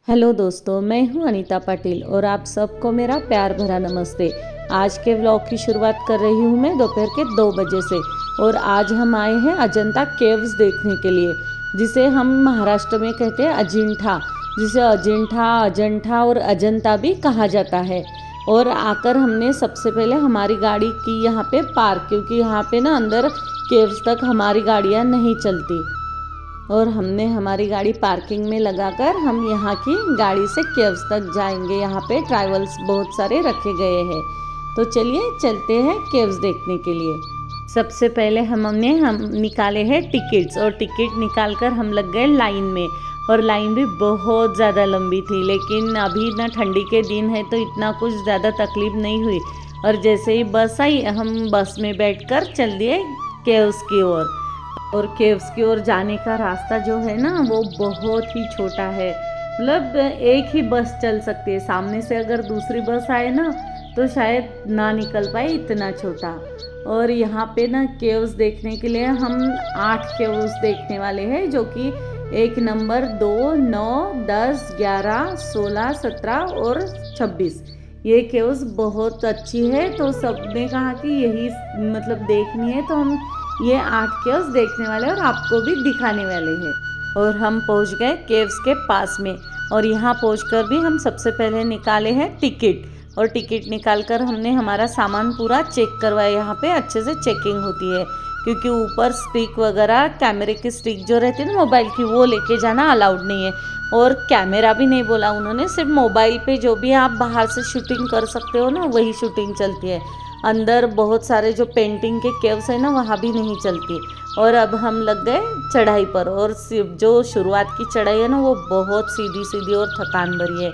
Hello दोस्तों, मैं हूं अनीता पाटिल और आप सबको मेरा प्यार भरा नमस्ते। आज के व्लॉग की शुरुआत कर रही हूं मैं दोपहर के 2 बजे से। और आज हम आए हैं अजंता केव्स देखने के लिए, जिसे हम महाराष्ट्र में कहते हैं अजिंठा, जिसे अजिंठा, अजंठा और अजंता भी कहा जाता है। और आकर हमने सबसे पहले हमारी गाड़ी की यहाँ पे पार्क, क्योंकि यहाँ पे ना अंदर केव्स तक हमारी गाड़ियाँ नहीं चलती। और हमने हमारी गाड़ी पार्किंग में लगाकर हम यहाँ की गाड़ी से केव्स तक जाएंगे। यहाँ पे ट्रैवल्स बहुत सारे रखे गए हैं, तो चलिए चलते हैं केव्स देखने के लिए। सबसे पहले हम निकाले हैं टिकट्स, और टिकट निकाल कर हम लग गए लाइन में। और लाइन भी बहुत ज़्यादा लंबी थी, लेकिन अभी ना ठंडी के दिन है तो इतना कुछ ज़्यादा तकलीफ नहीं हुई। और जैसे ही बस आई, हम बस में बैठकर चल दिए केव्स की ओर। और केव्स की ओर जाने का रास्ता जो है ना, वो बहुत ही छोटा है। मतलब एक ही बस चल सकती है। सामने से अगर दूसरी बस आए ना तो शायद ना निकल पाए, इतना छोटा। और यहाँ पे ना केव्स देखने के लिए हम 8 केव्स देखने वाले हैं, जो कि 1 नंबर, 2, 9, 10, 11, 16, 17 और 26। ये केव्स बहुत अच्छी है, तो सबने कहा कि यही मतलब देखनी है, तो हम ये 8 केव्स देखने वाले और आपको भी दिखाने वाले हैं। और हम पहुंच गए केव्स के पास में। और यहाँ पहुंचकर भी हम सबसे पहले निकाले हैं टिकट। और टिकट निकाल कर हमने हमारा सामान पूरा चेक करवाया। यहाँ पे अच्छे से चेकिंग होती है, क्योंकि ऊपर स्टिक वगैरह, कैमरे की स्टिक जो रहती है ना मोबाइल की, वो लेके जाना अलाउड नहीं है। और कैमरा भी नहीं बोला उन्होंने, सिर्फ मोबाइल पे जो भी आप बाहर से शूटिंग कर सकते हो ना, वही शूटिंग चलती है। अंदर बहुत सारे जो पेंटिंग के केव्स है ना, वहाँ भी नहीं चलती। और अब हम लग गए चढ़ाई पर। और जो शुरुआत की चढ़ाई है ना, वो बहुत सीधी सीधी और थकान भरी है,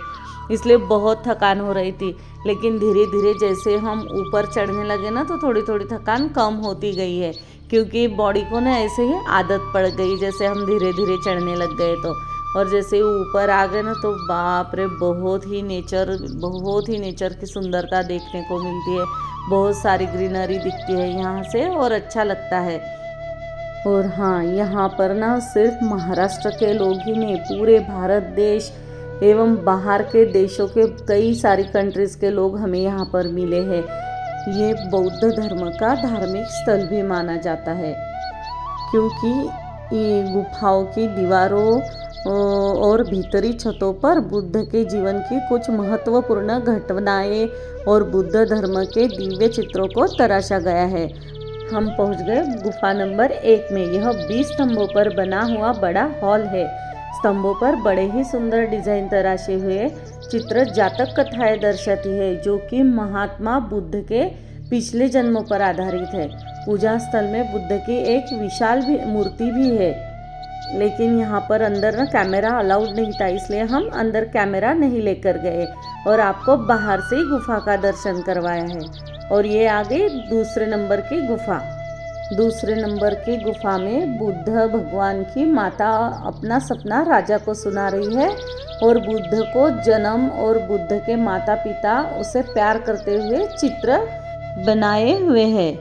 इसलिए बहुत थकान हो रही थी। लेकिन धीरे धीरे जैसे हम ऊपर चढ़ने लगे ना, तो थोड़ी थोड़ी थकान कम होती गई है, क्योंकि बॉडी को ना ऐसे ही आदत पड़ गई जैसे हम धीरे धीरे चढ़ने लग गए तो। और जैसे ही ऊपर आ गए ना, तो बाप रे, बहुत ही नेचर की सुंदरता देखने को मिलती है। बहुत सारी ग्रीनरी दिखती है यहाँ से और अच्छा लगता है। और हाँ, यहाँ पर ना सिर्फ महाराष्ट्र के लोग ही नहीं, पूरे भारत देश एवं बाहर के देशों के कई सारी कंट्रीज के लोग हमें यहाँ पर मिले हैं। ये बौद्ध धर्म का धार्मिक स्थल भी माना जाता है, क्योंकि ये गुफाओं की दीवारों और भीतरी छतों पर बुद्ध के जीवन की कुछ महत्वपूर्ण घटनाएं और बुद्ध धर्म के दिव्य चित्रों को तराशा गया है। हम पहुंच गए गुफा नंबर 1 में। यह 20 स्तंभों पर बना हुआ बड़ा हॉल है। स्तंभों पर बड़े ही सुंदर डिजाइन तराशे हुए चित्र जातक कथाएं दर्शाती है, जो कि महात्मा बुद्ध के पिछले जन्मों पर आधारित है। पूजा स्थल में बुद्ध की एक विशाल मूर्ति भी है, लेकिन यहाँ पर अंदर ना कैमरा अलाउड नहीं था, इसलिए हम अंदर कैमरा नहीं लेकर गए और आपको बाहर से ही गुफा का दर्शन करवाया है। और ये आ गई दूसरे नंबर की गुफा। दूसरे नंबर की गुफा में बुद्ध भगवान की माता अपना सपना राजा को सुना रही है, और बुद्ध को जन्म और बुद्ध के माता पिता उसे प्यार करते हुए चित्र बनाए हुए हैं।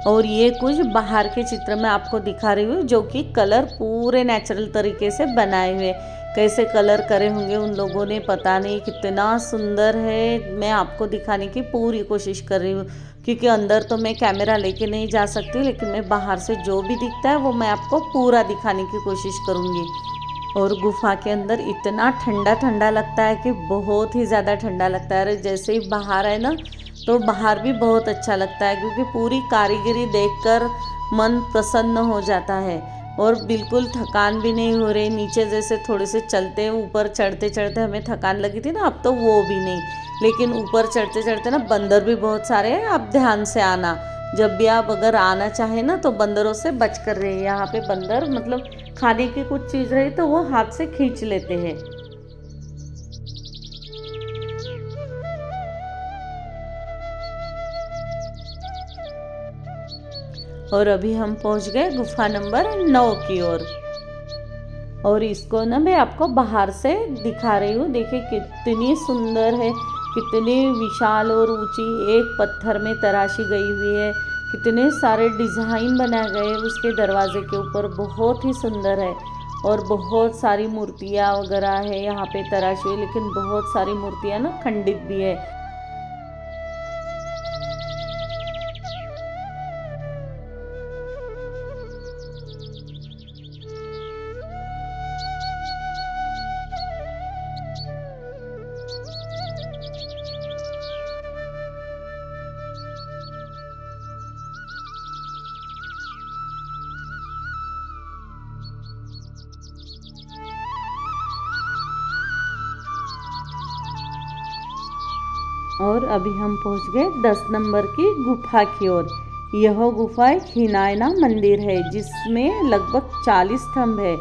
और ये कुछ बाहर के चित्र मैं आपको दिखा रही हूँ, जो कि कलर पूरे नेचुरल तरीके से बनाए हुए। कैसे कलर करे होंगे उन लोगों ने, पता नहीं, कितना सुंदर है। मैं आपको दिखाने की पूरी कोशिश कर रही हूँ, क्योंकि अंदर तो मैं कैमरा लेके नहीं जा सकती, लेकिन मैं बाहर से जो भी दिखता है वो मैं आपको पूरा दिखाने की कोशिश करूँगी। और गुफा के अंदर इतना ठंडा ठंडा लगता है कि बहुत ही ज़्यादा ठंडा लगता है। जैसे ही बाहर है ना, तो बाहर भी बहुत अच्छा लगता है, क्योंकि पूरी कारीगरी देखकर मन प्रसन्न हो जाता है। और बिल्कुल थकान भी नहीं हो रही। नीचे जैसे थोड़े से चलते, ऊपर चढ़ते चढ़ते हमें थकान लगी थी ना, अब तो वो भी नहीं। लेकिन ऊपर चढ़ते चढ़ते ना बंदर भी बहुत सारे हैं, आप ध्यान से आना। जब भी आप अगर आना चाहे ना, तो बंदरों से बच कर रहिए। यहाँ पे बंदर मतलब खाने की कुछ चीज़ रही तो वो हाथ से खींच लेते हैं। और अभी हम पहुंच गए गुफा नंबर 9 की ओर। और इसको ना मैं आपको बाहर से दिखा रही हूँ। देखिए कितनी सुंदर है, कितनी विशाल और ऊंची, एक पत्थर में तराशी गई हुई है। कितने सारे डिज़ाइन बनाए गए उसके दरवाजे के ऊपर, बहुत ही सुंदर है। और बहुत सारी मूर्तियाँ वगैरह है यहाँ पे तराशी हुई, लेकिन बहुत सारी मूर्तियाँ ना खंडित भी है। और अभी हम पहुंच गए 10 नंबर की गुफा की ओर। यह गुफा एक हिनायना मंदिर है जिसमें लगभग 40 स्तंभ है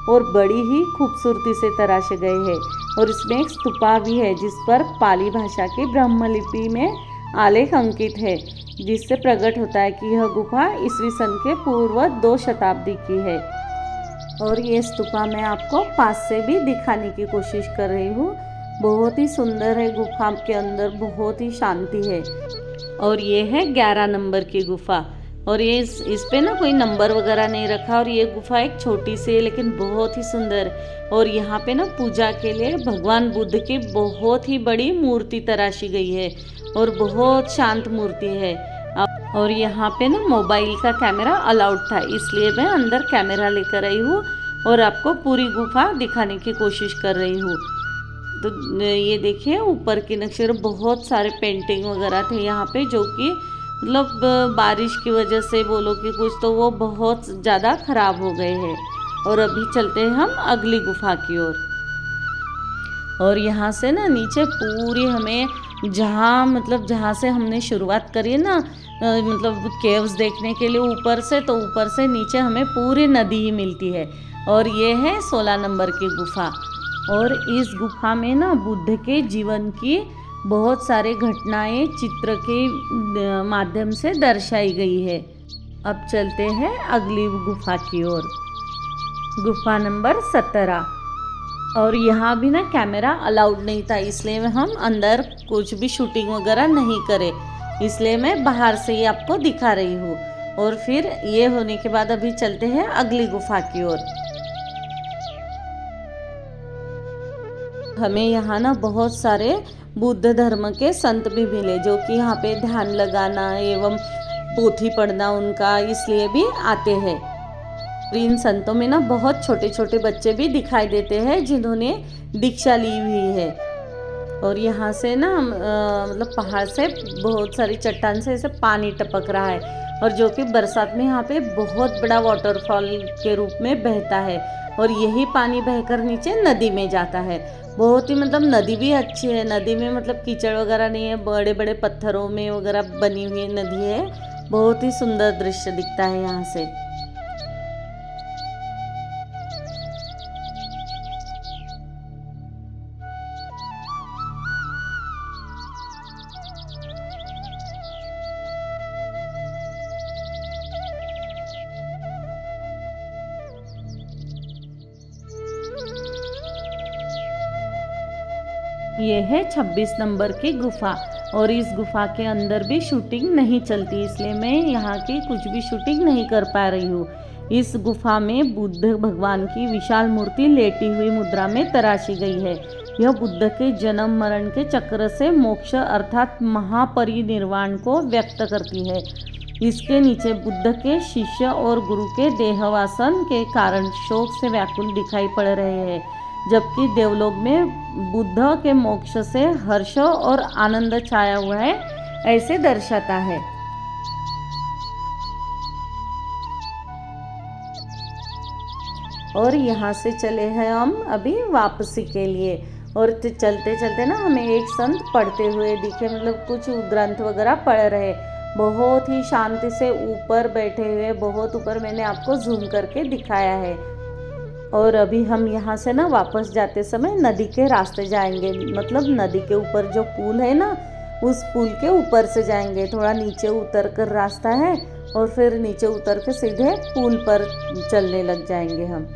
और बड़ी ही खूबसूरती से तराशे गए हैं। और इसमें एक स्तूपा भी है जिस पर पाली भाषा की ब्रह्मलिपि में आलेख अंकित है, जिससे प्रकट होता है कि यह गुफा ईस्वी सन के पूर्व 2 शताब्दी की है। और ये स्तूपा मैं आपको पास से भी दिखाने की कोशिश कर रही हूँ। बहुत ही सुंदर है, गुफा के अंदर बहुत ही शांति है। और ये है 11 नंबर की गुफा। और ये इस पे ना कोई नंबर वगैरह नहीं रखा। और ये गुफा एक छोटी सी है लेकिन बहुत ही सुंदर। और यहाँ पे ना पूजा के लिए भगवान बुद्ध की बहुत ही बड़ी मूर्ति तराशी गई है और बहुत शांत मूर्ति है। और यहाँ पे ना मोबाइल का कैमरा अलाउड था, इसलिए मैं अंदर कैमरा लेकर आई हूँ और आपको पूरी गुफा दिखाने की कोशिश कर रही हूँ। तो ये देखिए ऊपर के नक्शे, बहुत सारे पेंटिंग वगैरह थे यहाँ पे, जो कि मतलब बारिश की वजह से बोलो कि कुछ, तो वो बहुत ज़्यादा ख़राब हो गए हैं। और अभी चलते हैं हम अगली गुफा की ओर। और यहाँ से ना नीचे पूरी हमें जहाँ से हमने शुरुआत करी है ना, मतलब केव्स देखने के लिए ऊपर से, तो ऊपर से नीचे हमें पूरी नदी ही मिलती है। और ये है 16 नंबर की गुफा। और इस गुफा में ना बुद्ध के जीवन की बहुत सारे घटनाएं चित्र के माध्यम से दर्शाई गई है। अब चलते हैं अगली गुफा की ओर, गुफा नंबर 17। और यहाँ भी ना कैमरा अलाउड नहीं था, इसलिए हम अंदर कुछ भी शूटिंग वगैरह नहीं करे, इसलिए मैं बाहर से ही आपको दिखा रही हूँ। और फिर ये होने के बाद अभी चलते हैं अगली गुफा की ओर। हमें यहाँ ना बहुत सारे बुद्ध धर्म के संत भी मिले, जो कि यहाँ पे ध्यान लगाना एवं पोथी पढ़ना उनका इसलिए भी आते हैं। इन संतों में ना बहुत छोटे छोटे बच्चे भी दिखाई देते हैं जिन्होंने दीक्षा ली हुई है। और यहाँ से ना मतलब पहाड़ से बहुत सारी चट्टान से ऐसे पानी टपक रहा है, और जो कि बरसात में यहाँ पे बहुत बड़ा वाटरफॉल के रूप में बहता है। और यही पानी बहकर नीचे नदी में जाता है। बहुत ही मतलब नदी भी अच्छी है, नदी में मतलब कीचड़ वगैरह नहीं है, बड़े बड़े पत्थरों में वगैरह बनी हुई नदी है। बहुत ही सुंदर दृश्य दिखता है यहाँ से। ये है 26 नंबर की गुफा। और इस गुफा के अंदर भी शूटिंग नहीं चलती, इसलिए मैं यहाँ की कुछ भी शूटिंग नहीं कर पा रही हूँ। इस गुफा में बुद्ध भगवान की विशाल मूर्ति लेटी हुई मुद्रा में तराशी गई है। यह बुद्ध के जन्म मरण के चक्र से मोक्ष अर्थात महापरिनिर्वाण को व्यक्त करती है। इसके नीचे बुद्ध के शिष्य और गुरु के देहवासन के कारण शोक से व्याकुल दिखाई पड़ रहे हैं, जबकि देवलोक में बुद्ध के मोक्ष से हर्ष और आनंद छाया हुआ है, ऐसे दर्शाता है। और यहाँ से चले हैं हम अभी वापसी के लिए। और चलते चलते ना हमें एक संत पढ़ते हुए दिखे, मतलब कुछ ग्रंथ वगैरह पढ़ रहे, बहुत ही शांति से ऊपर बैठे हुए, बहुत ऊपर, मैंने आपको जूम करके दिखाया है। और अभी हम यहाँ से ना वापस जाते समय नदी के रास्ते जाएंगे, मतलब नदी के ऊपर जो पुल है ना, उस पुल के ऊपर से जाएंगे। थोड़ा नीचे उतर कर रास्ता है और फिर नीचे उतर के सीधे पुल पर चलने लग जाएंगे हम।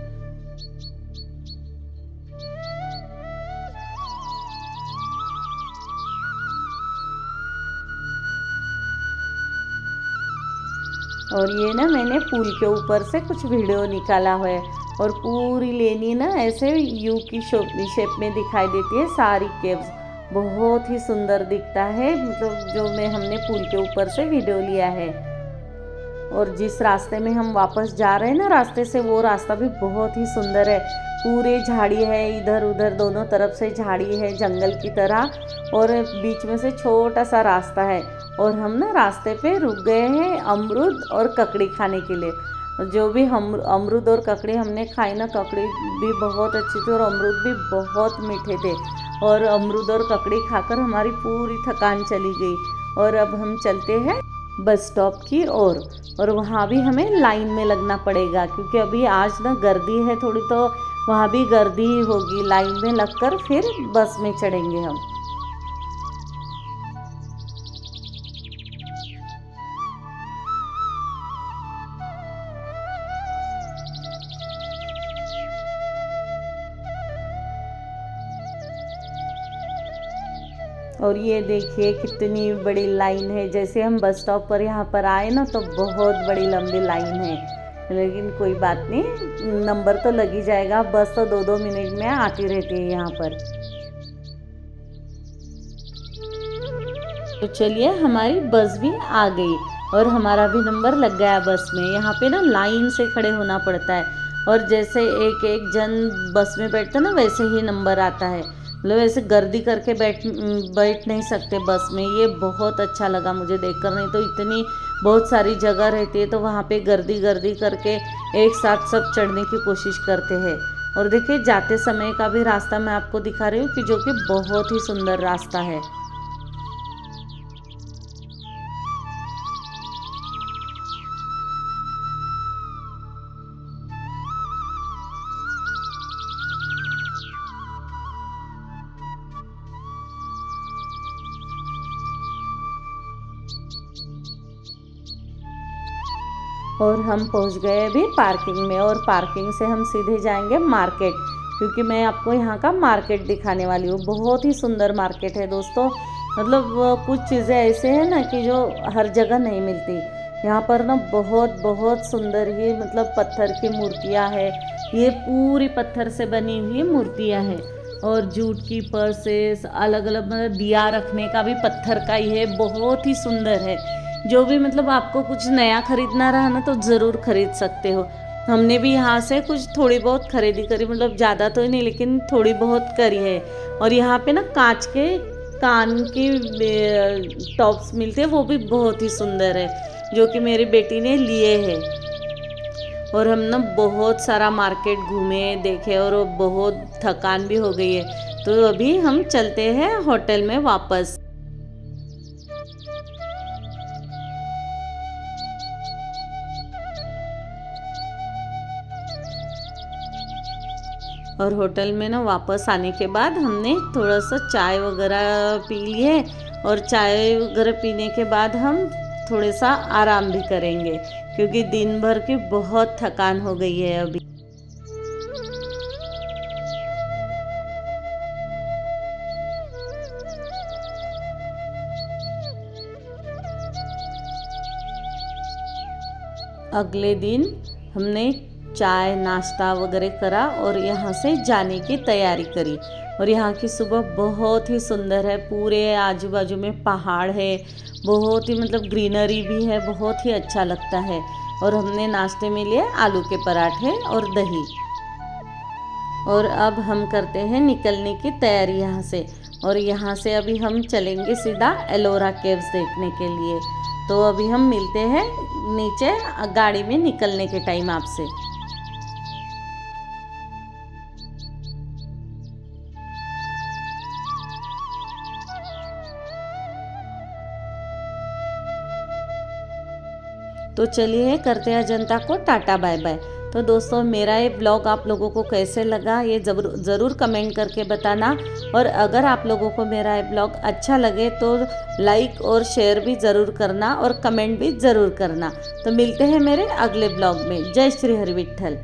और ये ना मैंने पुल के ऊपर से कुछ वीडियो निकाला हुआ है। और पूरी लेनी ना ऐसे यू की शेप में दिखाई देती है सारी केव्स। बहुत ही सुंदर दिखता है, मतलब जो मैं हमने पुल के ऊपर से वीडियो लिया है। और जिस रास्ते में हम वापस जा रहे हैं ना रास्ते से, वो रास्ता भी बहुत ही सुंदर है। पूरे झाड़ी है, इधर उधर दोनों तरफ से झाड़ी है जंगल की तरह, और बीच में से छोटा सा रास्ता है। और हम ना रास्ते पे रुक गए हैं अमरूद और ककड़ी खाने के लिए। जो भी हम अमरूद और ककड़ी हमने खाई ना, ककड़ी भी बहुत अच्छी थी और अमरूद भी बहुत मीठे थे। और अमरूद और ककड़ी खाकर हमारी पूरी थकान चली गई। और अब हम चलते हैं बस स्टॉप की ओर। और वहाँ भी हमें लाइन में लगना पड़ेगा, क्योंकि अभी आज ना गर्दी है थोड़ी, तो वहाँ भी गर्दी ही होगी। लाइन में लगकर फिर बस में चढ़ेंगे हम। और ये देखिए कितनी बड़ी लाइन है। जैसे हम बस स्टॉप पर यहाँ पर आए ना, तो बहुत बड़ी लंबी लाइन है, लेकिन कोई बात नहीं, नंबर तो लग ही जाएगा। बस तो 2-2 मिनट में आती रहती है यहाँ पर। तो चलिए, हमारी बस भी आ गई और हमारा भी नंबर लग गया बस में। यहाँ पे ना लाइन से खड़े होना पड़ता है, और जैसे एक एक जन बस में बैठता है ना, वैसे ही नंबर आता है। मतलब ऐसे गर्दी करके बैठ नहीं सकते बस में। ये बहुत अच्छा लगा मुझे देखकर। नहीं तो इतनी बहुत सारी जगह रहती है, तो वहाँ पे गर्दी गर्दी करके एक साथ सब चढ़ने की कोशिश करते हैं। और देखिए, जाते समय का भी रास्ता मैं आपको दिखा रही हूँ, कि जो कि बहुत ही सुंदर रास्ता है। और हम पहुंच गए अभी पार्किंग में, और पार्किंग से हम सीधे जाएंगे मार्केट, क्योंकि मैं आपको यहाँ का मार्केट दिखाने वाली हूँ। बहुत ही सुंदर मार्केट है दोस्तों। मतलब कुछ चीज़ें ऐसे हैं ना कि जो हर जगह नहीं मिलती। यहाँ पर ना बहुत बहुत सुंदर ही मतलब पत्थर की मूर्तियाँ हैं। ये पूरी पत्थर से बनी हुई मूर्तियाँ हैं, और जूट की पर्सेस, अलग अलग मतलब दिया रखने का भी पत्थर का ही है। बहुत ही सुंदर है। जो भी मतलब आपको कुछ नया खरीदना रहा ना, तो ज़रूर खरीद सकते हो। हमने भी यहाँ से कुछ थोड़ी बहुत खरीदी करी, मतलब ज़्यादा तो नहीं, लेकिन थोड़ी बहुत करी है। और यहाँ पे ना कांच के कान की टॉप्स मिलते हैं, वो भी बहुत ही सुंदर है, जो कि मेरी बेटी ने लिए हैं। और हम ना बहुत सारा मार्केट घूमे, देखे, और बहुत थकान भी हो गई है। तो अभी हम चलते हैं होटल में वापस। और होटल में ना वापस आने के बाद हमने थोड़ा सा चाय वगैरह पी लिए, और चाय वगैरह पीने के बाद हम थोड़ा सा आराम भी करेंगे, क्योंकि दिन भर की बहुत थकान हो गई है अभी। अगले दिन हमने चाय नाश्ता वगैरह करा और यहाँ से जाने की तैयारी करी। और यहाँ की सुबह बहुत ही सुंदर है। पूरे आजू बाजू में पहाड़ है, बहुत ही मतलब ग्रीनरी भी है, बहुत ही अच्छा लगता है। और हमने नाश्ते में लिए आलू के पराठे और दही। और अब हम करते हैं निकलने की तैयारी यहाँ से। और यहाँ से अभी हम चलेंगे सीधा एलोरा केव्स देखने के लिए। तो अभी हम मिलते हैं नीचे गाड़ी में निकलने के टाइम आपसे। तो चलिए करते हैं जनता को टाटा बाय बाय। तो दोस्तों, मेरा ये ब्लॉग आप लोगों को कैसे लगा, ये ज़रूर कमेंट करके बताना। और अगर आप लोगों को मेरा ये ब्लॉग अच्छा लगे तो लाइक और शेयर भी ज़रूर करना, और कमेंट भी ज़रूर करना। तो मिलते हैं मेरे अगले ब्लॉग में। जय श्री हरि विट्ठल।